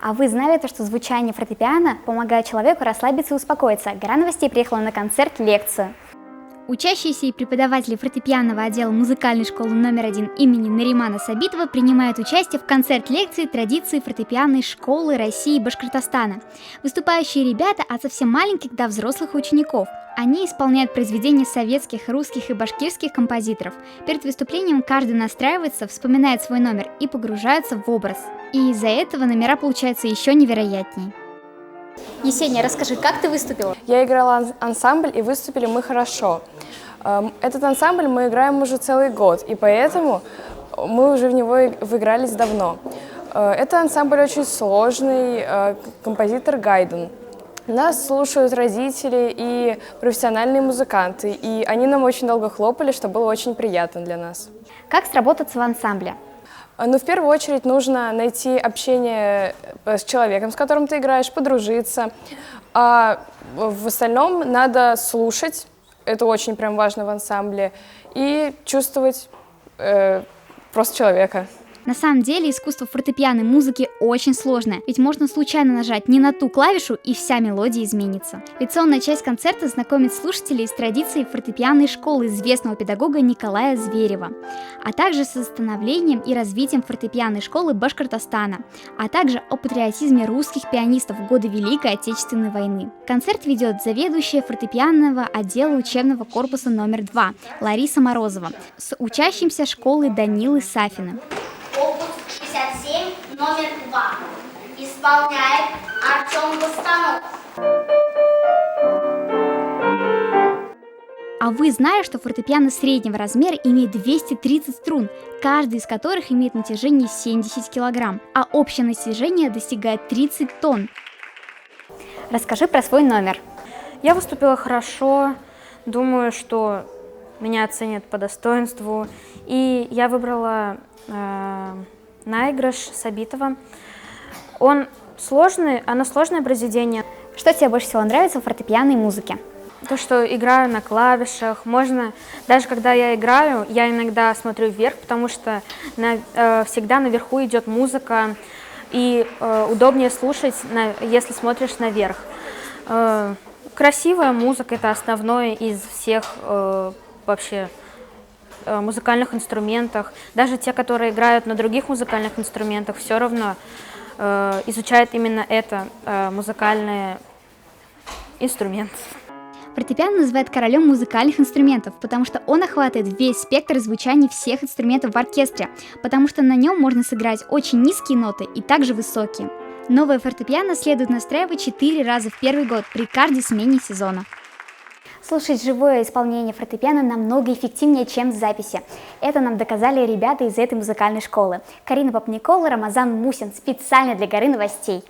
А вы знали то, что звучание фортепиано помогает человеку расслабиться и успокоиться? Гора новостей приехала на концерт-лекцию. Учащиеся и преподаватели фортепианного отдела музыкальной школы номер 1 имени Наримана Сабитова принимают участие в концерт-лекции «Традиции фортепианной школы России и Башкортостана». Выступающие ребята от совсем маленьких до взрослых учеников. Они исполняют произведения советских, русских и башкирских композиторов. Перед выступлением каждый настраивается, вспоминает свой номер и погружается в образ. И из-за этого номера получаются еще невероятнее. Есения, расскажи, как ты выступила? Я играла ансамбль, и выступили мы хорошо. Этот ансамбль мы играем уже целый год, и поэтому мы уже в него выигрались давно. Это ансамбль очень сложный, композитор Гайден. Нас слушают родители и профессиональные музыканты, и они нам очень долго хлопали, что было очень приятно для нас. Как сработаться в ансамбле? Ну, в первую очередь нужно найти общение с человеком, с которым ты играешь, подружиться. А в остальном надо слушать, это очень прям важно в ансамбле, и чувствовать просто человека. На самом деле искусство фортепианной музыки очень сложное, ведь можно случайно нажать не на ту клавишу, и вся мелодия изменится. Лекционная часть концерта знакомит слушателей с традицией фортепианной школы известного педагога Николая Зверева, а также с становлением и развитием фортепианной школы Башкортостана, а также о патриотизме русских пианистов в годы Великой Отечественной войны. Концерт ведет заведующая фортепианного отдела учебного корпуса номер 2 Лариса Морозова с учащимся школы Данилы Сафиным. Опус 67, номер 2. Исполняет Артем Бустанов. А вы знали, что фортепиано среднего размера имеет 230 струн, каждый из которых имеет натяжение 70 кг, а общее натяжение достигает 30 тонн? Расскажи про свой номер. Я выступила хорошо, думаю, что меня оценят по достоинству, и я выбрала наигрыш Сабитова. Оно сложное произведение. Что тебе больше всего нравится в фортепианной музыке? То, что играю на клавишах, даже когда я играю, я иногда смотрю вверх, потому что всегда наверху идет музыка, и удобнее слушать, если смотришь наверх. Красивая музыка — это основное из всех вообще музыкальных инструментах. Даже те, которые играют на других музыкальных инструментах, все равно изучают именно это музыкальный инструмент. Фортепиано называют королем музыкальных инструментов, потому что он охватывает весь спектр звучания всех инструментов в оркестре, потому что на нем можно сыграть очень низкие ноты и также высокие. Новое фортепиано следует настраивать 4 раза в первый год при каждой смене сезона. Слушать живое исполнение фортепиано намного эффективнее, чем записи. Это нам доказали ребята из этой музыкальной школы. Карина Попникова, Рамазан Мусин. Специально для Горы новостей.